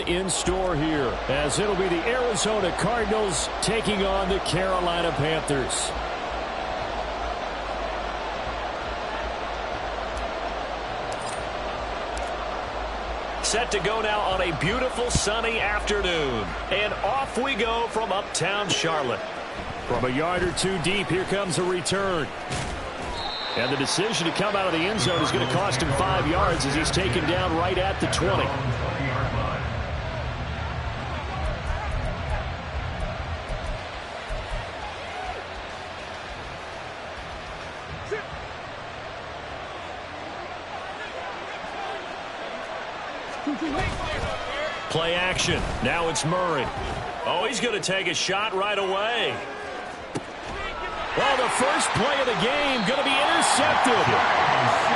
In store here, as it'll be the Arizona Cardinals taking on the Carolina Panthers. Set to go now on a beautiful sunny afternoon. And off we go from uptown Charlotte. From a yard or two deep, here comes a return. And the decision to come out of the end zone is going to cost him 5 yards as he's taken down right at the 20. Play action. Now it's Murray. Oh, he's going to take a shot right away. Well, the first play of the game going to be intercepted.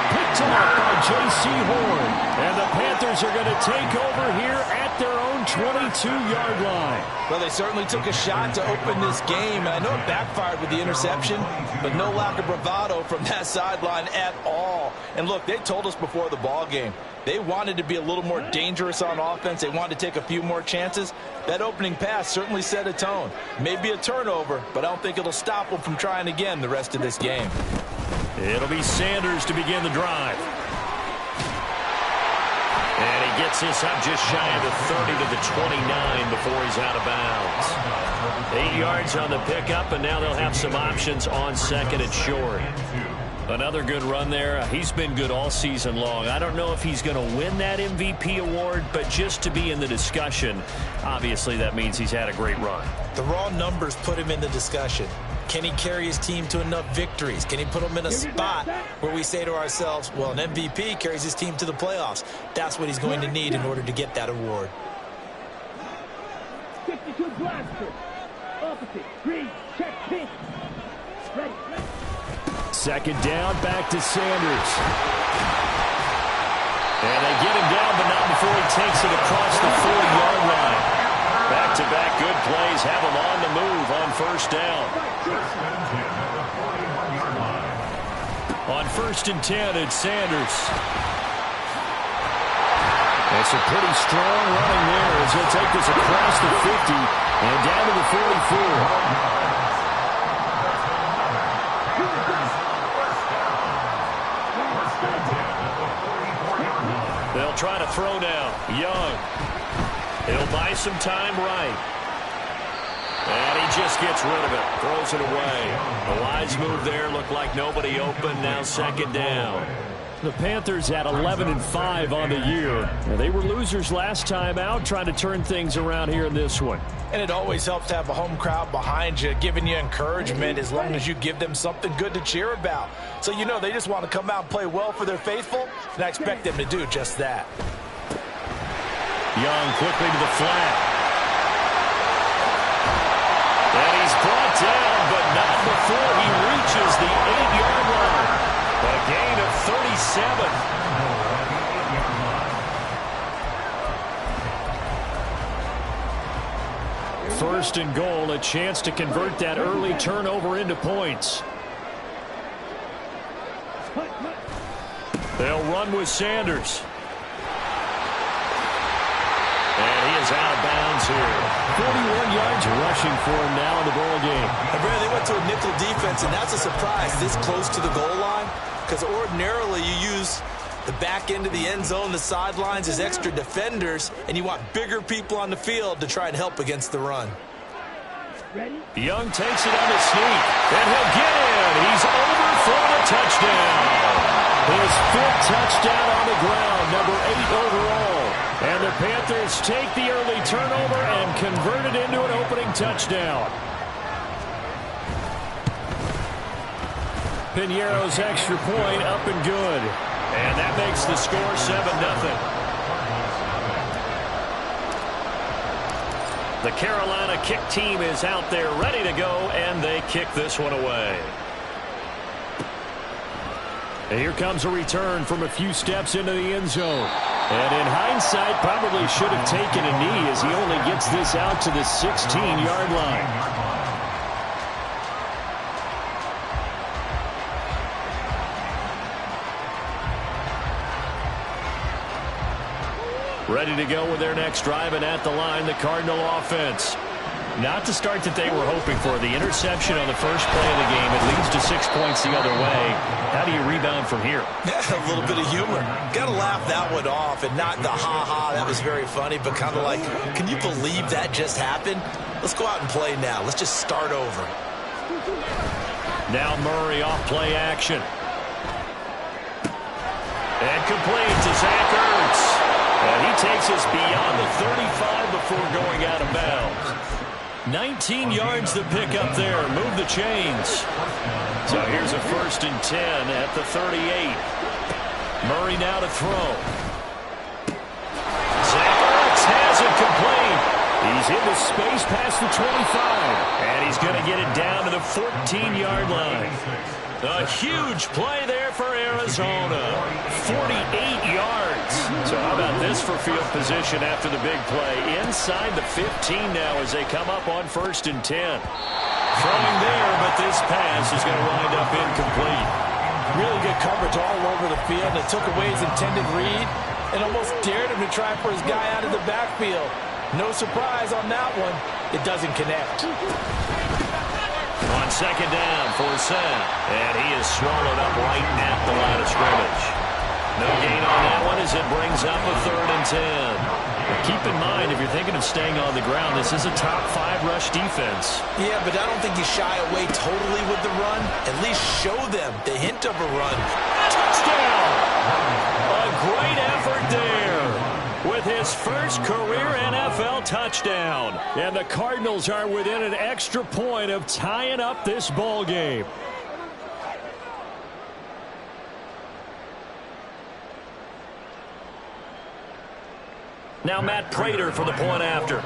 Picked off by J.C. Horn. And the Panthers are going to take over here at their own 22-yard line. Well, they certainly took a shot to open this game. I know it backfired with the interception, but no lack of bravado from that sideline at all. And look, they told us before the ball game, they wanted to be a little more dangerous on offense. They wanted to take a few more chances. That opening pass certainly set a tone. Maybe a turnover, but I don't think it'll stop them from trying again the rest of this game. It'll be Sanders to begin the drive. And he gets this up just shy of the 30 to the 29 before he's out of bounds. 8 yards on the pickup, and now they'll have some options on second and short. Another good run there. He's been good all season long. I don't know if he's going to win that MVP award, but just to be in the discussion, obviously that means he's had a great run. The raw numbers put him in the discussion. Can he carry his team to enough victories? Can he put them in a spot where we say to ourselves, well, an MVP carries his team to the playoffs. That's what he's going to need in order to get that award. 62 blaster. Opposite. Green. Check. Pink. Ready. Second down, back to Sanders. And they get him down, but not before he takes it across the 40-yard line. Back-to-back good plays have him on the move on first down. On 1st and 10, it's Sanders. It's a pretty strong running there as he'll take this across the 50 and down to the 44. They'll try to throw now. Young. He'll buy some time right. And he just gets rid of it. Throws it away. A wise move there. Looked like nobody open. Now second down. The Panthers had 11-5 on the year. They were losers last time out, trying to turn things around here in this one. And it always helps to have a home crowd behind you, giving you encouragement as long as you give them something good to cheer about. So you know they just want to come out and play well for their faithful, and I expect them to do just that. Young quickly to the flat. And he's brought down, but not before he reaches the 8-yard line. A gain of 37. First and goal, a chance to convert that early turnover into points. They'll run with Sanders. And he is out of bounds here. 41 yards rushing for him now in the ball game. And Brad, they went to a nickel defense, and that's a surprise this close to the goal line, because ordinarily you use the back end of the end zone, the sidelines as extra defenders, and you want bigger people on the field to try and help against the run. Young takes it on the sneak, and he'll get in. He's over for the touchdown. His 5th touchdown on the ground, number 8 overall. And the Panthers take the early turnover and convert it into an opening touchdown. Piñeiro's extra point up and good. And that makes the score 7-0. The Carolina kick team is out there ready to go, and they kick this one away. And here comes a return from a few steps into the end zone. And in hindsight, probably should have taken a knee as he only gets this out to the 16-yard line. Ready to go with their next drive, and at the line, the Cardinal offense. Not the start that they were hoping for. The interception on the first play of the game. It leads to 6 points the other way. How do you rebound from here? Yeah, a little bit of humor. Got to laugh that one off and not the ha-ha, that was very funny, but kind of like, can you believe that just happened? Let's go out and play now. Let's just start over. Now Murray off play action. And complete to Zach Ertz. And he takes us beyond the 35 before going out of bounds. 19 yards to pick up there. Move the chains. So here's a 1st and 10 at the 38. Murray now to throw. Zach Ertz has it complete. He's into space past the 25. And he's going to get it down to the 14-yard line. A huge play there for Arizona. 48 yards. So how about this for field position after the big play? Inside the 15 now as they come up on 1st and 10. Throwing there, but this pass is going to wind up incomplete. Really good coverage all over the field. It took away his intended read and almost dared him to try for his guy out of the backfield. No surprise on that one. It doesn't connect. On 2nd down for Sam. And he is swallowed up right at the line of scrimmage. No gain on that one as it brings up a 3rd and 10. Keep in mind, if you're thinking of staying on the ground, this is a top 5 rush defense. Yeah, but I don't think you shy away totally with the run. At least show them the hint of a run. Touchdown! A great effort there with his first career NFL touchdown. And the Cardinals are within an extra point of tying up this ball game. Now Matt Prater for the point after.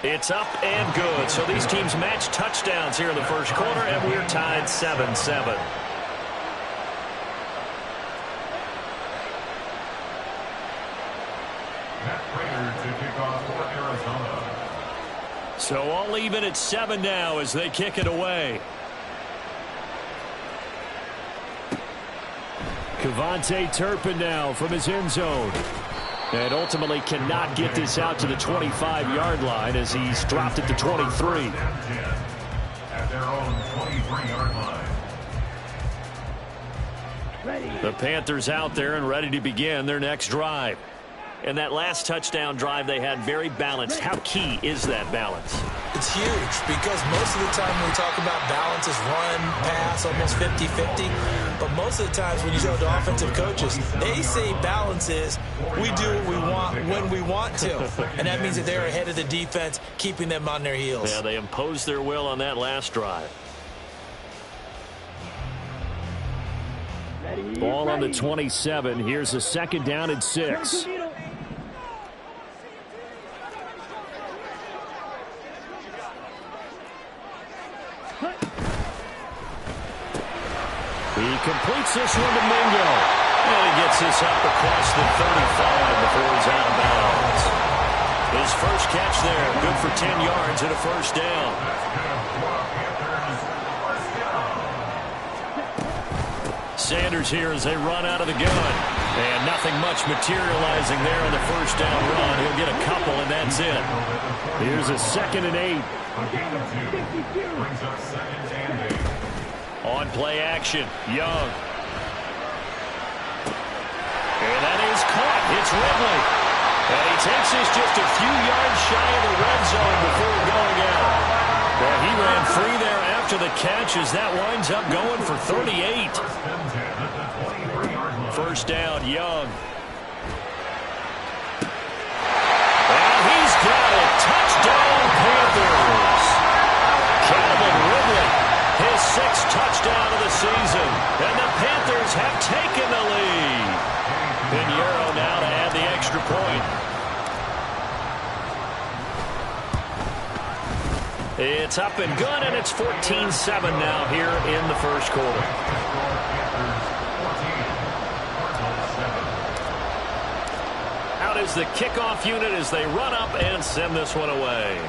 It's up and good. So these teams match touchdowns here in the first quarter, and we're tied 7-7. So all even at 7 now as they kick it away. Kevontae Turpin now from his end zone. And ultimately cannot get this out to the 25-yard line as he's dropped at the 23. At their own 23-yard line. The Panthers out there and ready to begin their next drive. And that last touchdown drive they had very balanced. How key is that balance? It's huge because most of the time when we talk about balance is run, pass, almost 50-50. But most of the times when you talk to offensive coaches, they say balance is we do what we want when we want to. And that means that they're ahead of the defense, keeping them on their heels. Yeah, they imposed their will on that last drive. Ball on the 27. Here's a 2nd down and 6. He completes this one to Mingo. And he gets this up across the 35 before he's out of bounds. His first catch there, good for 10 yards and a 1st down. Sanders here as they run out of the gun. And nothing much materializing there on the 1st down run. He'll get a couple, and that's it. Here's a 2nd and 8. On play action, Young. And that is caught. It's Ridley. And he takes this just a few yards shy of the red zone before going out. Well, he ran free there after the catch as that winds up going for 38. 1st down, Young. And he's got it. Touchdown, Panthers. Calvin Ridley, his 6th touchdown of the season. And the Panthers have taken the lead. Pinheiro now to add the extra point. It's up and good, and it's 14-7 now here in the first quarter. Out is the kickoff unit as they run up and send this one away.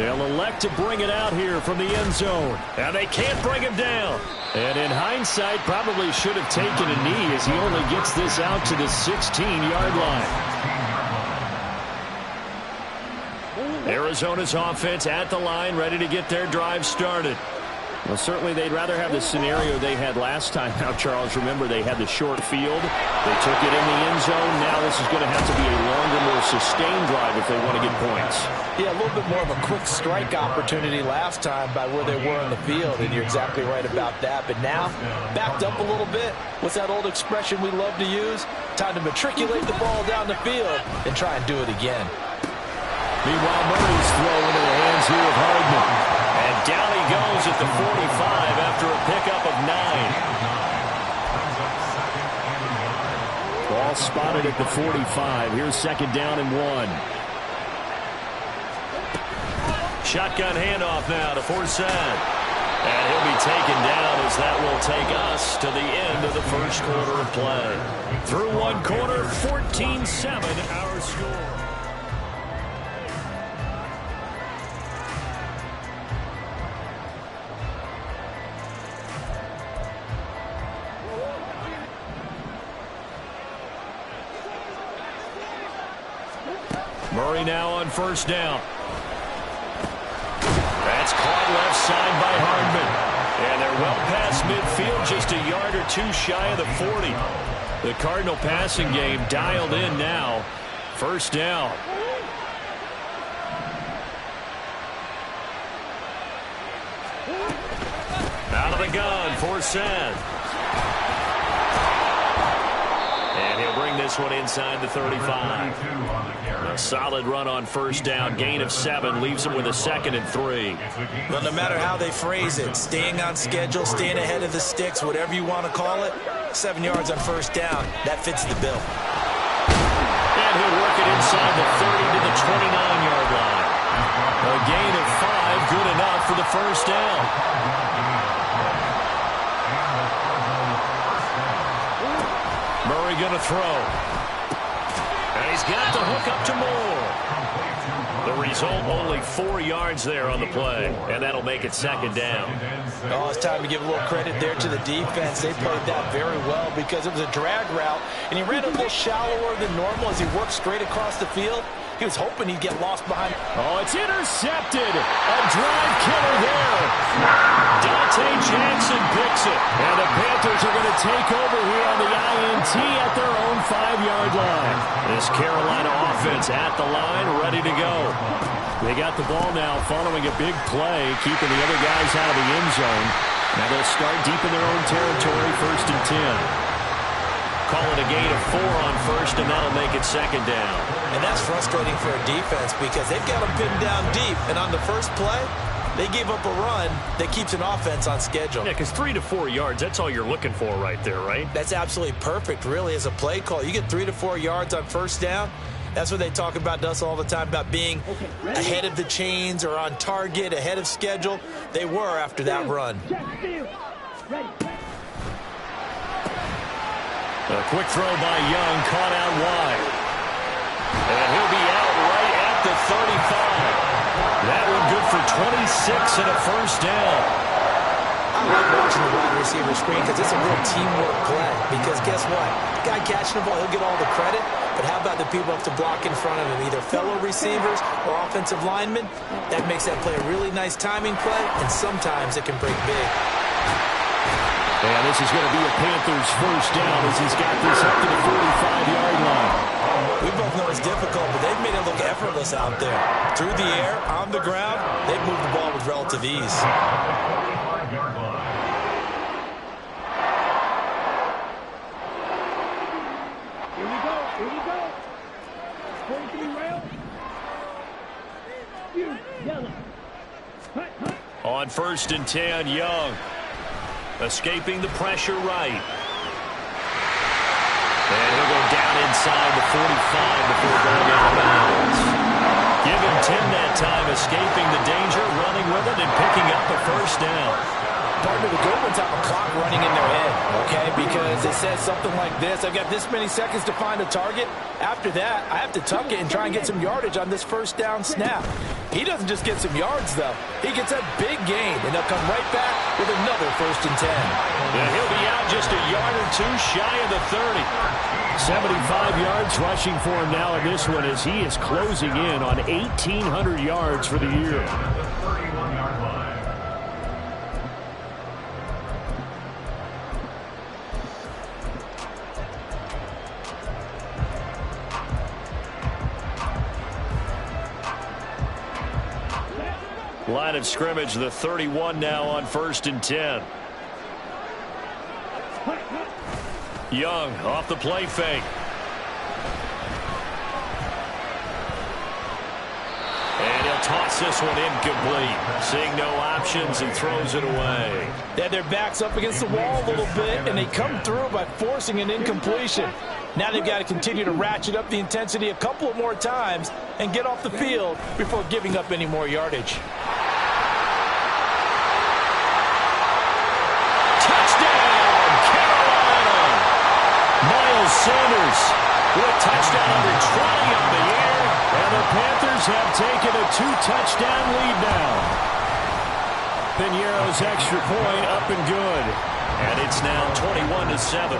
They'll elect to bring it out here from the end zone. And they can't bring him down. And in hindsight, probably should have taken a knee as he only gets this out to the 16-yard line. Arizona's offense at the line, ready to get their drive started. Well, certainly they'd rather have the scenario they had last time. Now, Charles, remember, they had the short field. They took it in the end zone. Now this is going to have to be a longer, more sustained drive if they want to get points. Yeah, a little bit more of a quick strike opportunity last time by where they were on the field, and you're exactly right about that. But now, backed up a little bit. What's that old expression we love to use? Time to matriculate the ball down the field and try and do it again. Meanwhile, Murray's throw into the hands here of Hardman. And down he goes at the 45 after a pickup of 9. Ball spotted at the 45. Here's second down and 1. Shotgun handoff now to Forsett. And he'll be taken down as that will take us to the end of the first quarter of play. Through one quarter, 14-7 our score. Murray now on first down. That's caught left side by Hardman. And they're well past midfield, just a yard or two shy of the 40. The Cardinal passing game dialed in now. First down. Out of the gun, Forsett. And he'll bring this one inside the 35. A solid run on first down. Gain of 7 leaves him with a 2nd and 3. Well, no matter how they phrase it, staying on schedule, staying ahead of the sticks, whatever you want to call it, 7 yards on first down, that fits the bill. And he'll work it inside the 30 to the 29-yard line. A gain of 5, good enough for the first down. Murray going to throw. And he's got the hook up to Moore. The result, only 4 yards there on the play. And that'll make it second down. Oh, it's time to give a little credit there to the defense. They played that very well because it was a drag route. And he ran a little shallower than normal as he worked straight across the field. He was hoping he'd get lost behind. Oh, it's intercepted. A drive killer there. Dante Jackson picks it. And the Panthers are going to take over here on the INT at their own 5-yard line. This Carolina offense at the line, ready to go. They got the ball now following a big play, keeping the other guys out of the end zone. Now they'll start deep in their own territory, 1st and 10. Call it a gain of 4 on first, and that'll make it second down. And that's frustrating for a defense because they've got them pinned down deep. And on the first play, they gave up a run that keeps an offense on schedule. Yeah, because 3 to 4 yards, that's all you're looking for right there, right? That's absolutely perfect, really, as a play call. You get 3 to 4 yards on first down. That's what they talk about, Dustin, all the time, about being ahead of the chains or on target, ahead of schedule. They were after that run. A quick throw by Young, caught out wide. And he'll be out right at the 35. That one good for 26 and a first down. I like watching the wide receiver screen because it's a real teamwork play. Because guess what? The guy catching the ball, he'll get all the credit. But how about the people up to block in front of him, either fellow receivers or offensive linemen? That makes that play a really nice timing play, and sometimes it can break big. And this is going to be a Panthers first down as he's got this up to the 45-yard line. We both know it's difficult, but they've made it look effortless out there. Through the air, on the ground, they've moved the ball with relative ease. Here we go. Here we go. 43 rail. You, yellow. Hut, hut. On 1st and 10, Young. Escaping the pressure right. And he'll go down inside the 45 before going out of bounds. Give him 10 that time, escaping the danger, running with it, and picking up a first down. Partner, the Goldmans have a clock running in their head, okay? Because they says something like this: I've got this many seconds to find a target. After that, I have to tuck it and try and get some yardage on this first down snap. He doesn't just get some yards, though. He gets a big gain, and they'll come right back with another 1st and 10. And he'll be out just a yard or two shy of the 30. 75 yards rushing for him now in this one as he is closing in on 1,800 yards for the year. Line of scrimmage, the 31 now on 1st and 10. Young off the play fake. And he'll toss this one incomplete. Seeing no options and throws it away. They had their backs up against the wall a little bit, and they come through by forcing an incompletion. Now they've got to continue to ratchet up the intensity a couple of more times and get off the field before giving up any more yardage. Sanders with a touchdown under 20 on the year, and the Panthers have taken a 2-touchdown lead now. Piñeiro's extra point up and good, and it's now 21-7.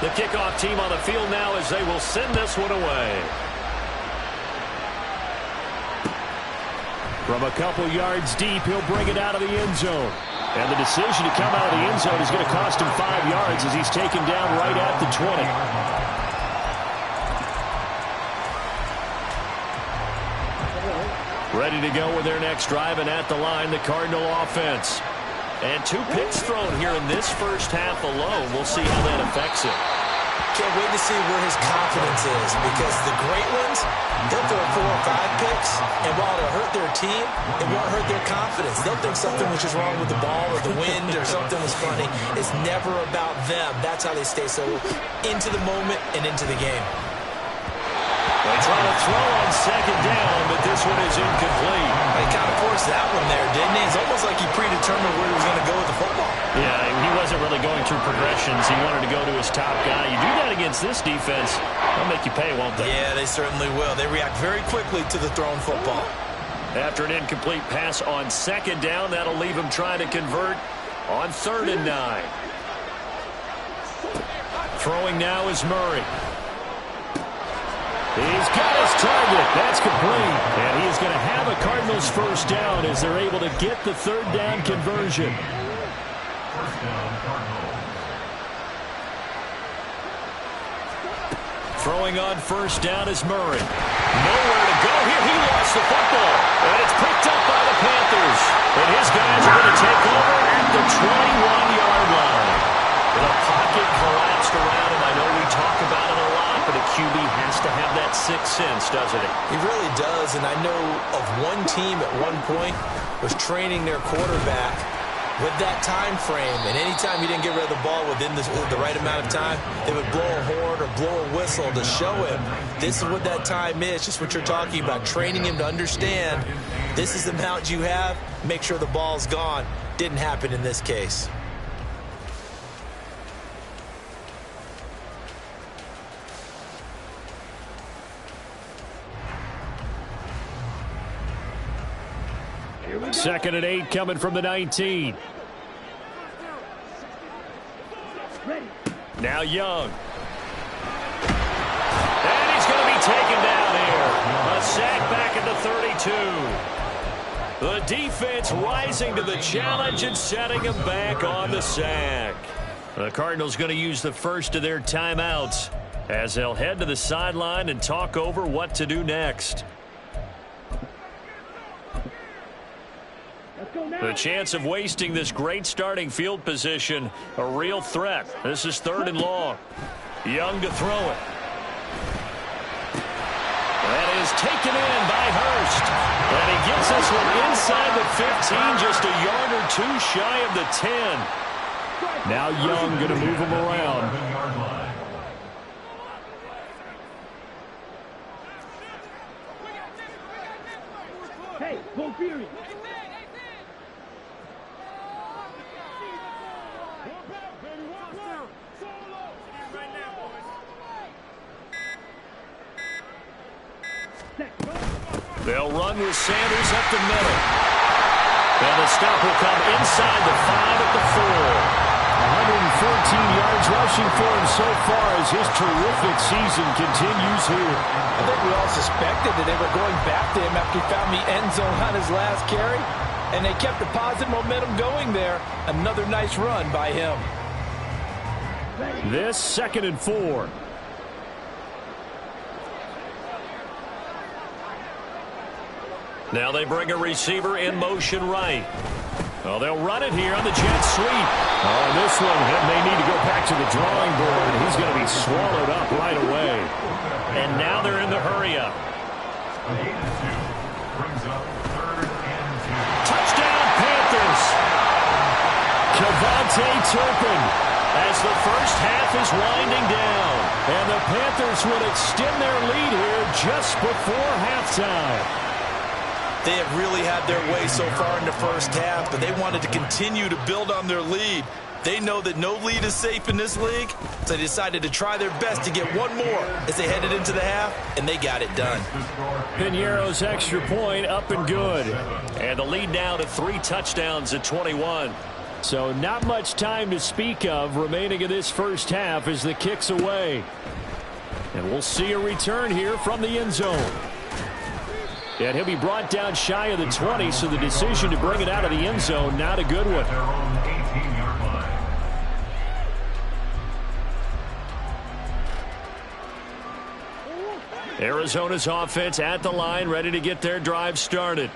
The kickoff team on the field now as they will send this one away. From a couple yards deep, he'll bring it out of the end zone. And the decision to come out of the end zone is going to cost him 5 yards as he's taken down right at the 20. Ready to go with their next drive, and at the line, the Cardinal offense. And 2 picks thrown here in this first half alone. We'll see how that affects it. Can't wait to see where his confidence is, because the great ones, they'll throw 4 or 5 picks, and while it'll hurt their team, it won't hurt their confidence. They'll think something was just wrong with the ball or the wind or something was funny. It's never about them. That's how they stay so into the moment and into the game. They try to throw on 2nd down, but this one is incomplete. He kind of forced that one there, didn't he? It's almost like he predetermined where he was going to go with the football. Yeah, he wasn't really going through progressions. He wanted to go to his top guy. You do that against this defense, they'll make you pay, won't they? Yeah, they certainly will. They react very quickly to the thrown football. After an incomplete pass on 2nd down, that'll leave him trying to convert on 3rd and 9. Throwing now is Murray. He's got his target. That's complete. And he's going to have a Cardinals 1st down as they're able to get the 3rd down conversion. Throwing on 1st down is Murray. Nowhere to go here. He lost the football. And it's picked up by the Panthers. And his guys are going to take over at the 21-yard line. The pocket collapsed around him. I know we talk about it a lot, but a QB has to have that 6th sense, doesn't he? He really does, and I know of one team at one point was training their quarterback with that time frame, and anytime he didn't get rid of the ball within the right amount of time, they would blow a horn or blow a whistle to show him this is what that time is, just what you're talking about, training him to understand this is the amount you have, make sure the ball's gone. Didn't happen in this case. Second and 8 coming from the 19. Now Young. And he's going to be taken down here. A sack back at the 32. The defense rising to the challenge and setting him back on the sack. The Cardinals going to use the first of their timeouts as they'll head to the sideline and talk over what to do next. The chance of wasting this great starting field position, a real threat. This is 3rd and long. Young to throw it. That is taken in by Hurst. And he gets this one inside the 15, just a yard or 2 shy of the 10. Now Young going to move him around. Hey, go Fury. They'll run with Sanders up the middle. And the stop will come inside the 5 at the 4. 114 yards rushing for him so far as his terrific season continues here. I think we all suspected that they were going back to him after he found the end zone on his last carry. And they kept the positive momentum going there. Another nice run by him. This 2nd and 4. Now they bring a receiver in motion right. Oh, they'll run it here on the jet sweep. Oh, this one may need to go back to the drawing board. He's going to be swallowed up right away. And now they're in the hurry-up. Touchdown, Panthers. KaVontae Turpin. As the first half is winding down. And the Panthers would extend their lead here just before halftime. They have really had their way so far in the first half, but they wanted to continue to build on their lead. They know that no lead is safe in this league, so they decided to try their best to get one more as they headed into the half, and they got it done. Piñeiro's extra point up and good. And the lead now to 3 touchdowns at 21. So not much time to speak of remaining in this first half as the kick's away. And we'll see a return here from the end zone. And he'll be brought down shy of the 20, so the decision to bring it out of the end zone, not a good one. Arizona's offense at the line, ready to get their drive started.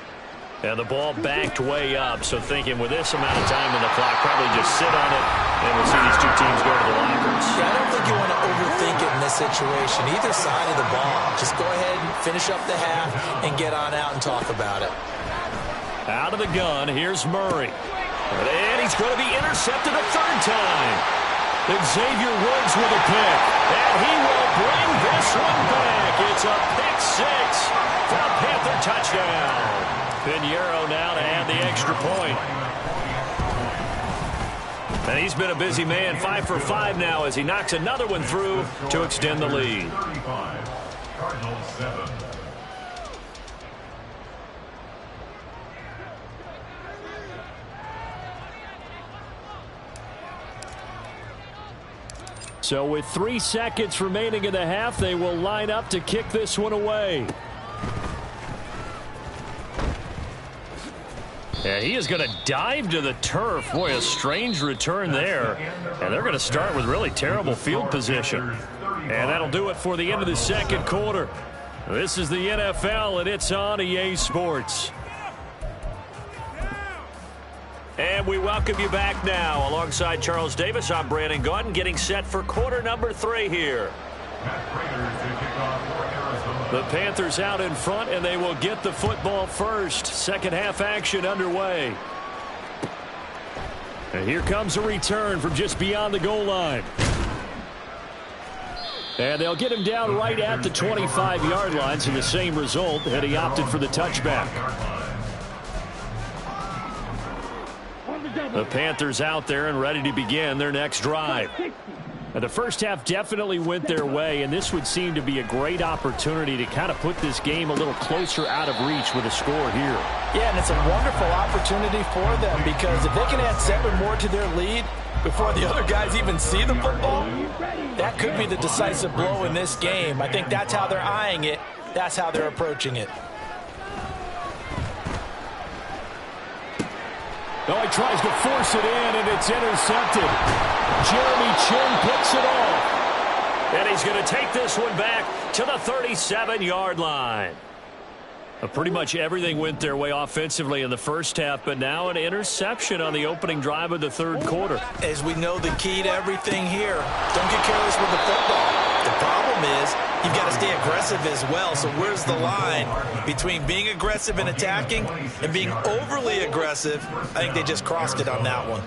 And the ball backed way up, so thinking with this amount of time in the clock, probably just sit on it, and we'll see these two teams go to the lockers. Yeah, I don't think you want to overthink it in this situation. Either side of the ball. Just go ahead and finish up the half and get on out and talk about it. Out of the gun, here's Murray. And he's going to be intercepted a 3rd time. Xavier Woods with a pick. And he will bring this one back. It's a pick 6 for a Panther touchdown. Piñeiro now to add the extra point. And he's been a busy man, 5 for 5 now as he knocks another one through to extend the lead. So with 3 seconds remaining in the half, they will line up to kick this one away. And he is going to dive to the turf. Boy, a strange return there. And they're going to start with really terrible field position. And that'll do it for the end of the 2nd quarter. This is the NFL, and it's on EA Sports. And we welcome you back now. Alongside Charles Davis, I'm Brandon Gaudin, getting set for quarter number 3 here. The Panthers out in front, and they will get the football first. 2nd half action underway. And here comes a return from just beyond the goal line. And they'll get him down right at the 25-yard line, so the same result had he opted for the touchback. The Panthers out there and ready to begin their next drive. Now, the first half definitely went their way, and this would seem to be a great opportunity to kind of put this game a little closer out of reach with a score here. Yeah, and it's a wonderful opportunity for them because if they can add 7 more to their lead before the other guys even see the football, that could be the decisive blow in this game. I think that's how they're eyeing it. That's how they're approaching it. Oh, he tries to force it in, and it's intercepted. Jeremy Chinn picks it off. And he's going to take this one back to the 37-yard line. Pretty much everything went their way offensively in the first half, but now an interception on the opening drive of the 3rd quarter. As we know, the key to everything here, don't get careless with the football. The problem is you've got to stay aggressive as well. So where's the line between being aggressive and attacking and being overly aggressive? I think they just crossed it on that one.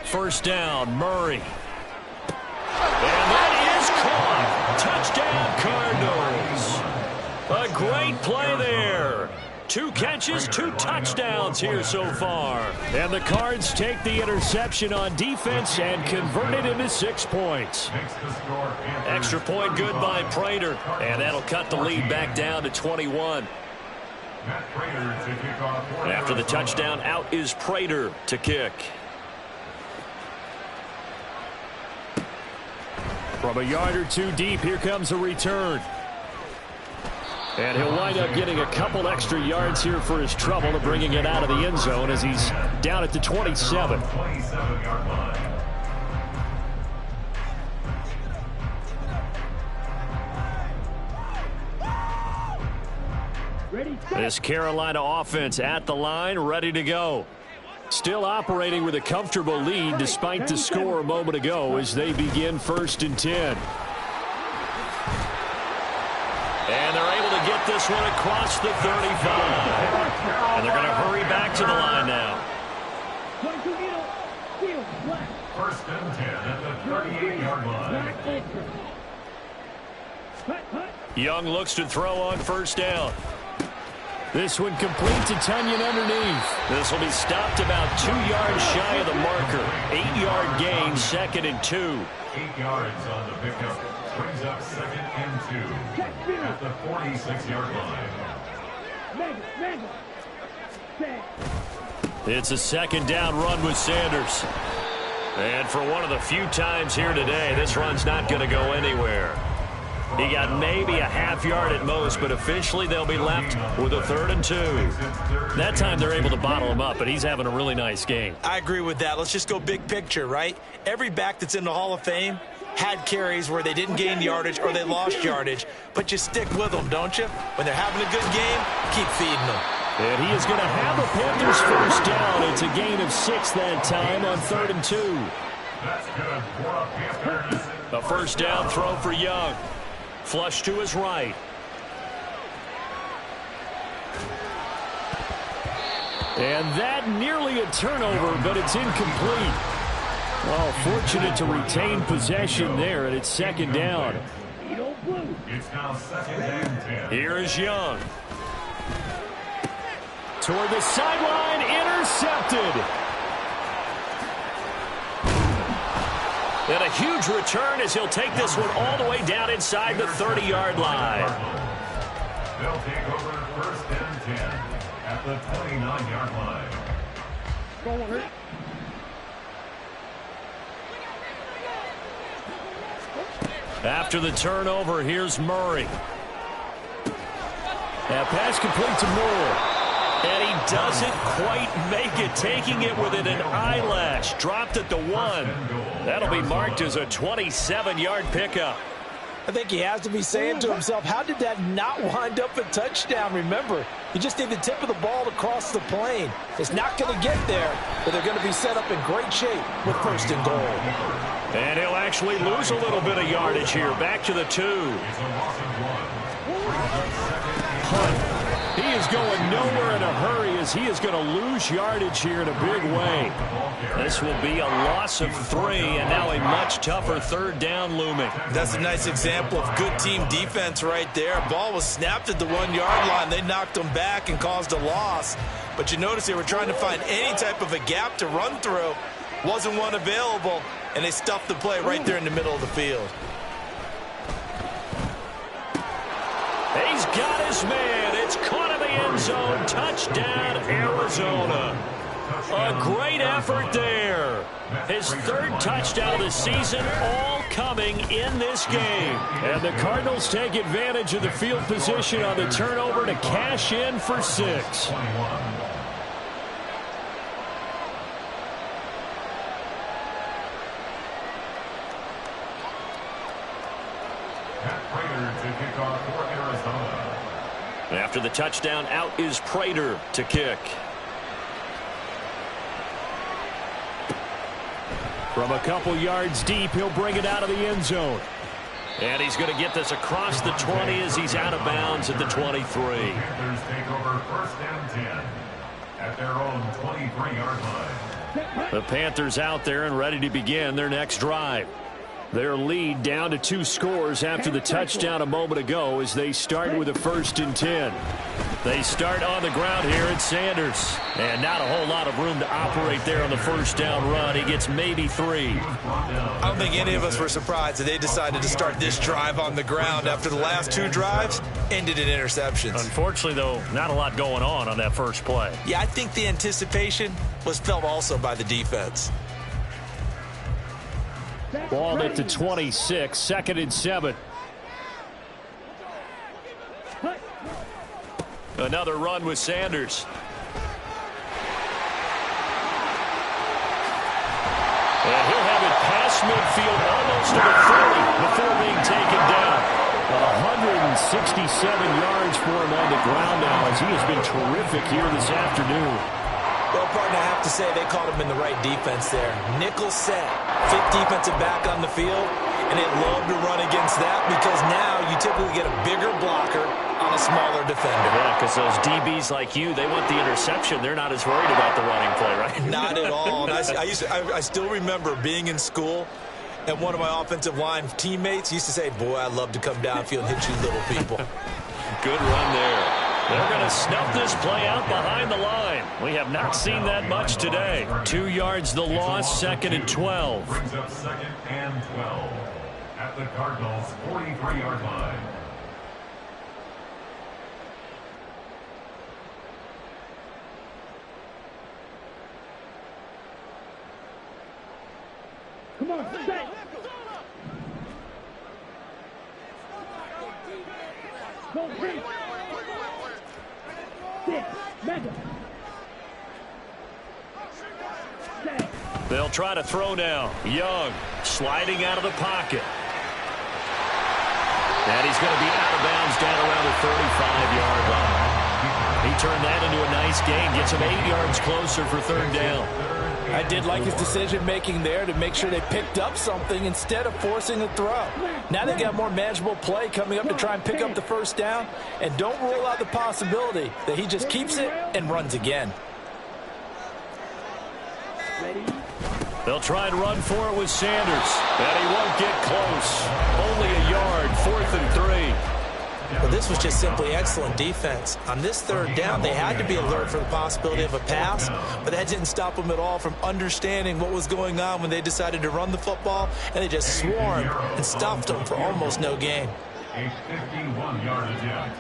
First down, Murray. And that is caught. Touchdown, Cardinals. A great play there. 2 catches, 2 touchdowns here so far. And the Cards take the interception on defense and convert it into 6 points. Extra point good by Prater, and that'll cut the lead back down to 21. After the touchdown, out is Prater to kick. From a yard or 2 deep, here comes a return. And he'll wind up getting a couple extra yards here for his trouble to bringing it out of the end zone as he's down at the 27. This Carolina offense at the line, ready to go. Still operating with a comfortable lead despite the score a moment ago as they begin 1st and 10. And they're able to get this one across the 35. And they're going to hurry back to the line now. 1st and 10 at the 38-yard line. Young looks to throw on 1st down. This one complete to Tunyon underneath. This will be stopped about 2 yards shy of the marker. 8-yard gain, 2nd and 2. 8 yards on the pickup. Brings up 2nd and 2 at the 46-yard line. It's a 2nd down run with Sanders. And for one of the few times here today, this run's not going to go anywhere. He got maybe a half-yard at most, but officially they'll be left with a 3rd and 2. That time they're able to bottle him up, but he's having a really nice game. I agree with that. Let's just go big picture, right? Every back that's in the Hall of Fame had carries where they didn't gain yardage or they lost yardage, but you stick with them, don't you? When they're having a good game, keep feeding them. And he is going to have the Panthers 1st down. It's a gain of 6 that time on 3rd and 2. That's good for Panthers. A 1st down throw for Young. Flush to his right. And that nearly a turnover, but it's incomplete. Well, fortunate to retain possession there, and it's 2nd down. It's now 2nd and 10. Here is Young. Toward the sideline, intercepted. And a huge return as he'll take this one all the way down inside the 30-yard line. They'll take over 1st and 10 at the 29-yard line. After the turnover, here's Murray. That pass complete to Moore. And he doesn't quite make it, taking it within an eyelash. Dropped at the 1. That'll be marked as a 27-yard pickup. I think he has to be saying to himself, how did that not wind up a touchdown? Remember, you just need the tip of the ball to cross the plane. It's not going to get there, but they're going to be set up in great shape with 1st and goal. And he'll actually lose a little bit of yardage here. Back to the 2. Hunt. He is going nowhere in a hurry as he is going to lose yardage here in a big way. This will be a loss of 3, and now a much tougher 3rd down looming. That's a nice example of good team defense right there. Ball was snapped at the 1-yard line. They knocked him back and caused a loss. But you notice they were trying to find any type of a gap to run through. Wasn't one available, and they stuffed the play right there in the middle of the field. He's got his man. It's caught in the end zone. Touchdown, Arizona. A great effort there. His 3rd touchdown of the season, all coming in this game. And the Cardinals take advantage of the field position on the turnover to cash in for 6. After the touchdown, out is Prater to kick. From a couple yards deep, he'll bring it out of the end zone. And he's going to get this across the 20 as he's out of bounds at the 23. Panthers take over 1st and 10 at their own 23-yard line. The Panthers out there and ready to begin their next drive. Their lead down to 2 scores after the touchdown a moment ago as they start with a 1st and 10. They start on the ground here at Sanders. And not a whole lot of room to operate there on the first down run. He gets maybe 3. I don't think any of us were surprised that they decided to start this drive on the ground after the last 2 drives ended in interceptions. Unfortunately, though, not a lot going on that first play. Yeah, I think the anticipation was felt also by the defense. Ball at the 26, 2nd and 7. Another run with Sanders. And he'll have it past midfield almost to the 30 before being taken down. 167 yards for him on the ground now as he has been terrific here this afternoon. Well, partner, I have to say they caught him in the right defense there. Nickel set, 5th defensive back on the field, and they love to run against that because now you typically get a bigger blocker on a smaller defender. Yeah, because those DBs like you, they want the interception. They're not as worried about the running play, right? Not at all. And I still remember being in school, and one of my offensive line teammates used to say, boy, I'd love to come downfield and hit you little people. Good run there. They're going to snuff this play out behind the line. We have not seen that much today. 2 yards the loss, 2nd and 12. Brings up 2nd and 12 at the Cardinals' 43-yard line. Come on, stay. Go, free. They'll try to throw now. Young sliding out of the pocket. And he's going to be out of bounds down around the 35-yard line. He turned that into a nice gain. Gets him 8 yards closer for 3rd down. I did like his decision-making there to make sure they picked up something instead of forcing a throw. Now they got more manageable play coming up to try and pick up the first down. And don't rule out the possibility that he just keeps it and runs again. They'll try and run for it with Sanders. And he won't get close. Only a yard, 4th and 3. Well, this was just simply excellent defense. On this 3rd down, they had to be alert for the possibility of a pass, but that didn't stop them at all from understanding what was going on when they decided to run the football, and they just swarmed and stuffed them for almost no gain. A 51-yard attempt.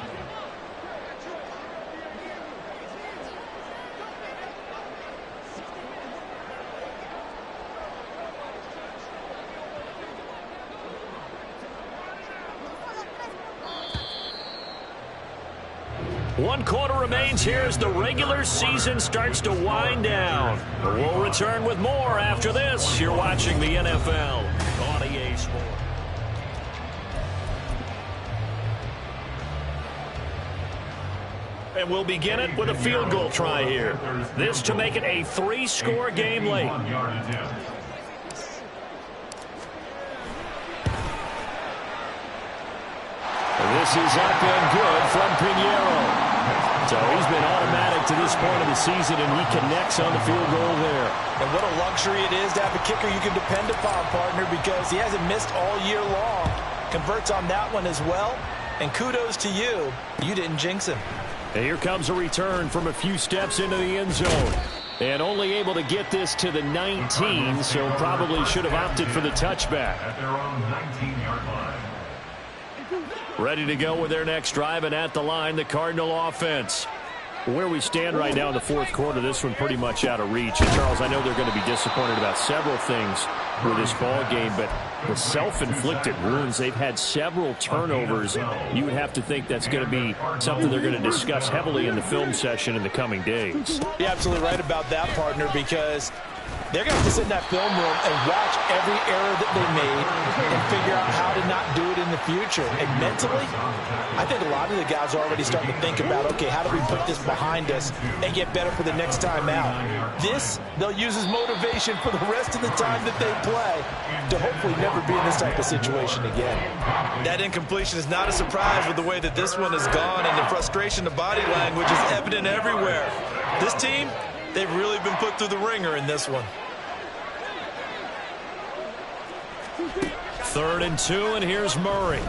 One quarter remains here as the regular season starts to wind down. We'll return with more after this. You're watching the NFL on EA Sports. And we'll begin it with a field goal try here. This to make it a 3-score game late. This is up and good from Pinheiro. So he's been automatic to this point of the season, and he connects on the field goal there. And what a luxury it is to have a kicker you can depend upon, partner, because he hasn't missed all year long. Converts on that one as well. And kudos to you. You didn't jinx him. And here comes a return from a few steps into the end zone. And only able to get this to the 19, so probably should have opted for the touchback. At their own 19-yard line. Ready to go with their next drive, and at the line, the Cardinal offense. Where we stand right now in the 4th quarter, this one pretty much out of reach. And, Charles, I know they're going to be disappointed about several things with this ball game, but the self-inflicted wounds, they've had several turnovers. You would have to think that's going to be something they're going to discuss heavily in the film session in the coming days. You're absolutely right about that, partner, because they're going to have to sit in that film room and watch every error that they made and figure out how to not do it in the future. And mentally, I think a lot of the guys are already starting to think about, okay, how do we put this behind us and get better for the next time out? This, they'll use as motivation for the rest of the time that they play to hopefully never be in this type of situation again. That incompletion is not a surprise with the way that this one has gone, and the frustration of body language is evident everywhere. This team, they've really been put through the ringer in this one. 3rd and 2, and here's Murray.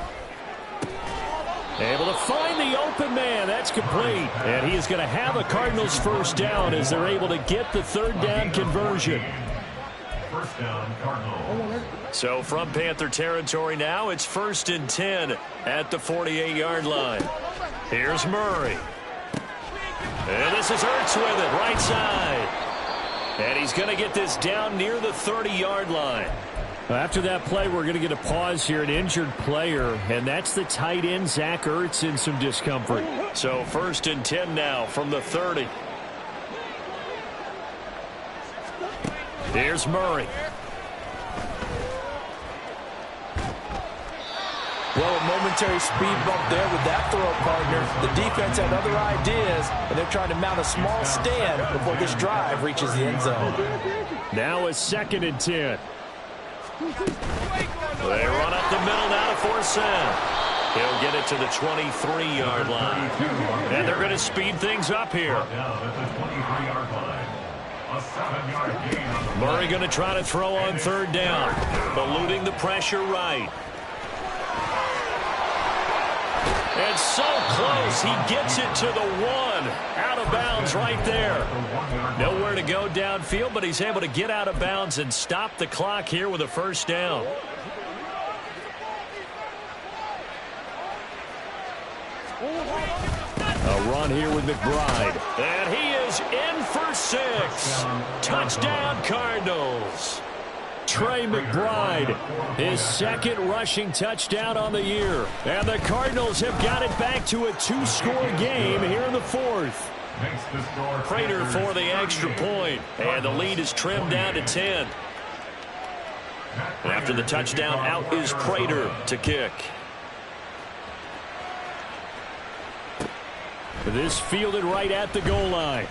Able to find the open man. That's complete. And he is going to have a Cardinals first down as they're able to get the third down conversion. First down, Cardinals. So from Panther territory now, it's 1st and 10 at the 48-yard line. Here's Murray. And this is Ertz with it, right side. And he's going to get this down near the 30-yard line. After that play, we're going to get a pause here, an injured player, and that's the tight end, Zach Ertz, in some discomfort. So 1st and 10 now from the 30. Here's Murray. Well, a momentary speed bump there with that throw, partner. The defense had other ideas, and they're trying to mount a small stand before this drive reaches the end zone. Now a 2nd and 10. They run up the middle now to force him. He'll get it to the 23-yard line. And they're going to speed things up here. Down at the 23-yard line. A 7-yard gain on the Murray going to try to throw on 3rd down, eluding the pressure right. And so close, he gets it to the 1. Out of bounds right there. Nowhere to go downfield, but he's able to get out of bounds and stop the clock here with a first down. A run here with McBride. And he is in for 6. Touchdown, Cardinals. Trey McBride, his 2nd rushing touchdown on the year. And the Cardinals have got it back to a 2-score game here in the 4th. makes the score. Prater for the extra point. And the lead is trimmed down to 10. And after the touchdown, out is Prater to kick. This fielded right at the goal line.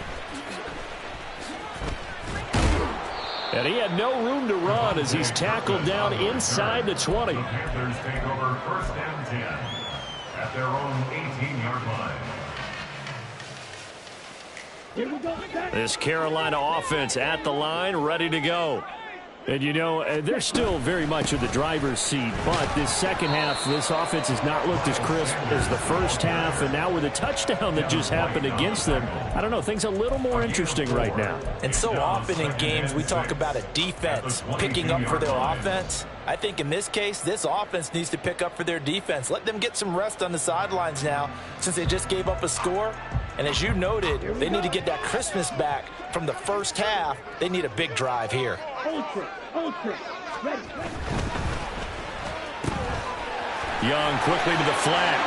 And he had no room to run as he's tackled down inside the 20. The Panthers take over 1st and 10 at their own 18-yard line. This Carolina offense at the line, ready to go. And, you know, they're still very much in the driver's seat, but this second half, this offense has not looked as crisp as the first half, and now with a touchdown that just happened against them, I don't know, things a little more interesting right now. And so often in games, we talk about a defense picking up for their offense. I think in this case, this offense needs to pick up for their defense. Let them get some rest on the sidelines now since they just gave up a score. And as you noted, they need to get that crispness back from the first half. They need a big drive here. Young quickly to the flat.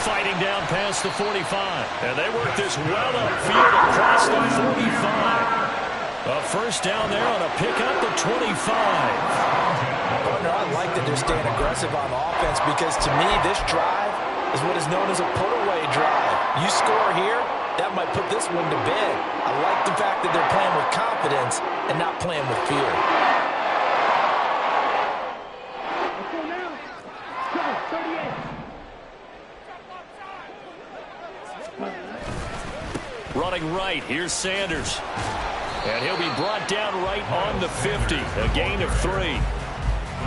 Fighting down past the 45. And they work this well upfield across the 45. A first down there on a pickup at 25. Partner, I like that they're staying aggressive on offense because to me, this drive is what is known as a put-away drive. You score here, that might put this one to bed. I like the fact that they're playing with confidence and not playing with fear. Running right, here's Sanders. And he'll be brought down right on the 50, a gain of 3.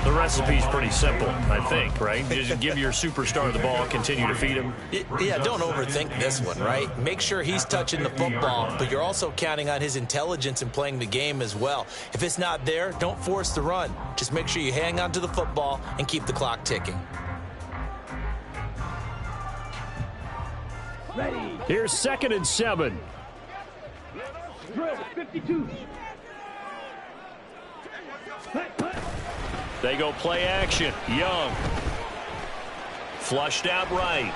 The recipe's pretty simple, I think, right? Just give your superstar the ball, continue to feed him. Yeah, don't overthink this one, right? Make sure he's touching the football, but you're also counting on his intelligence in playing the game as well. If it's not there, don't force the run. Just make sure you hang on to the football and keep the clock ticking. Ready. Here's 2nd and 7. Drill 52. They go play action. Young. Flushed out right.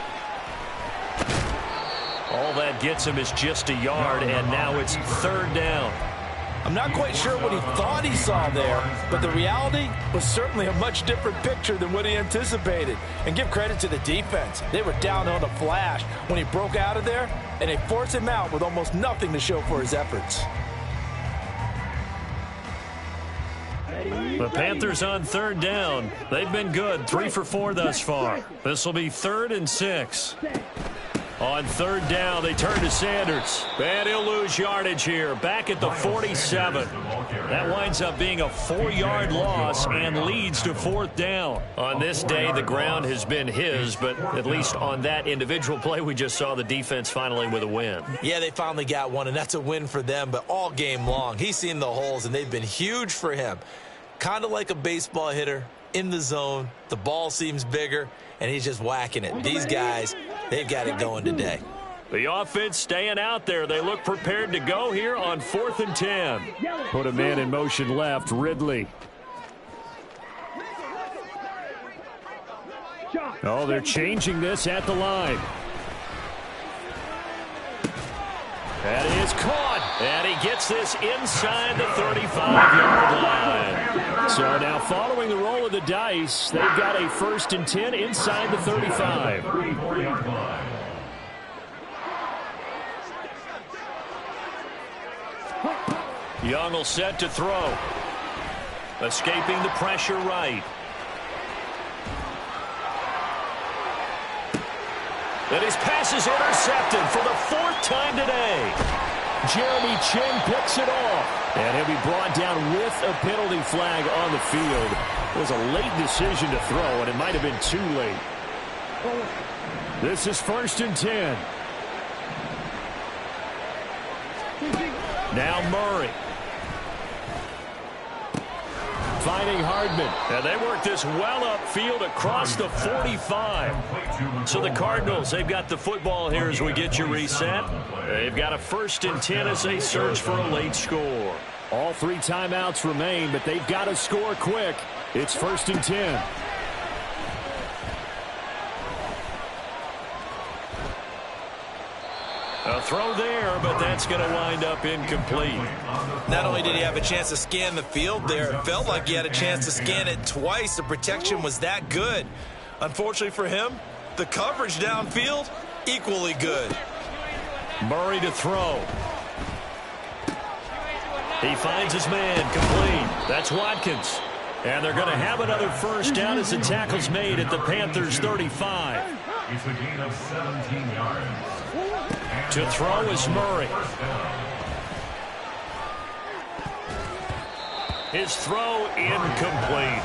All that gets him is just a yard, and now it's 3rd down. I'm not quite sure what he thought he saw there, but the reality was certainly a much different picture than what he anticipated. And give credit to the defense. They were down on a flash when he broke out of there, and they forced him out with almost nothing to show for his efforts. The Panthers on 3rd down. They've been good, 3 for 4 thus far. This will be 3rd and 6. On third down, they turn to Sanders. And he'll lose yardage here. Back at the 47. That winds up being a 4-yard loss and leads to fourth down. On this day, the ground has been his, but at least on that individual play, we just saw the defense finally with a win. Yeah, they finally got one, and that's a win for them, but all game long, he's seen the holes, and they've been huge for him. Kind of like a baseball hitter in the zone. The ball seems bigger, and he's just whacking it. These guys, they've got it going today. The offense staying out there. They look prepared to go here on 4th and 10. Put a man in motion left, Ridley. Oh, they're changing this at the line. That is caught. And he gets this inside the 35-yard line. So now following the roll of the dice, they've got a 1st and 10 inside the 35. Young will set to throw. Escaping the pressure right. And his pass is intercepted for the 4th time today. Jeremy Chinn picks it off. And he'll be brought down with a penalty flag on the field. It was a late decision to throw, and it might have been too late. This is 1st and 10. Now Murray. Finding Hardman. And they work this well upfield across the 45. So the Cardinals, they've got the football here as we get you reset. They've got a 1st and 10 as they search for a late score. All 3 timeouts remain, but they've got to score quick. It's 1st and 10. A throw there, but that's going to wind up incomplete. Not only did he have a chance to scan the field there, it felt like he had a chance to scan it twice. The protection was that good. Unfortunately for him, the coverage downfield, equally good. Murray to throw. He finds his man, complete. That's Watkins. And they're going to have another 1st down as the tackle's made at the Panthers' 35. It's a gain of 17 yards. To throw is Murray. His throw incomplete.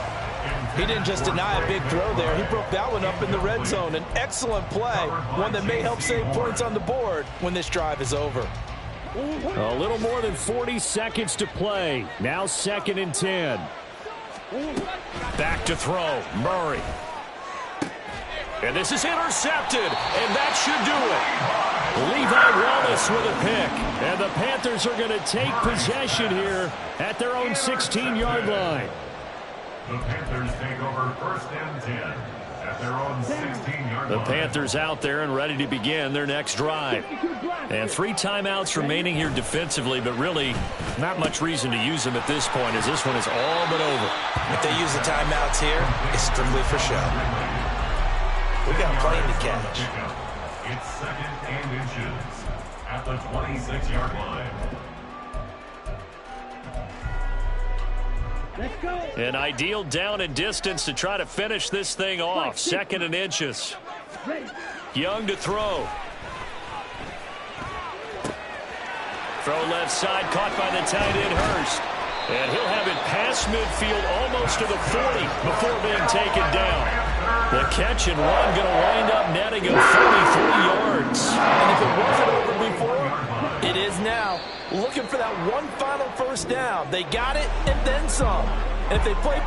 He didn't just deny a big throw there. He broke that one up in the red zone. An excellent play, one that may help save points on the board when this drive is over. A little more than 40 seconds to play. Now 2nd and 10. Back to throw. Murray. And this is intercepted, and that should do it. Levi Wallace with a pick. And the Panthers are going to take possession here at their own 16-yard line. The Panthers take over 1st and 10 at their own 16-yard line. The Panthers out there and ready to begin their next drive. And 3 timeouts remaining here defensively, but really not much reason to use them at this point as this one is all but over. If they use the timeouts here, it's strictly for show. We got plenty to catch. It's 2nd and inches at the 26-yard line. Let's go. An ideal down and distance to try to finish this thing off. 2nd and inches. Young to throw. Throw left side, caught by the tight end Hurst. And he'll have it past midfield almost to the 40 before being taken down. The catch and run going to wind up netting him 43 yards. And if it wasn't over before, it is now. Looking for that one final 1st down. They got it and then some. And if they play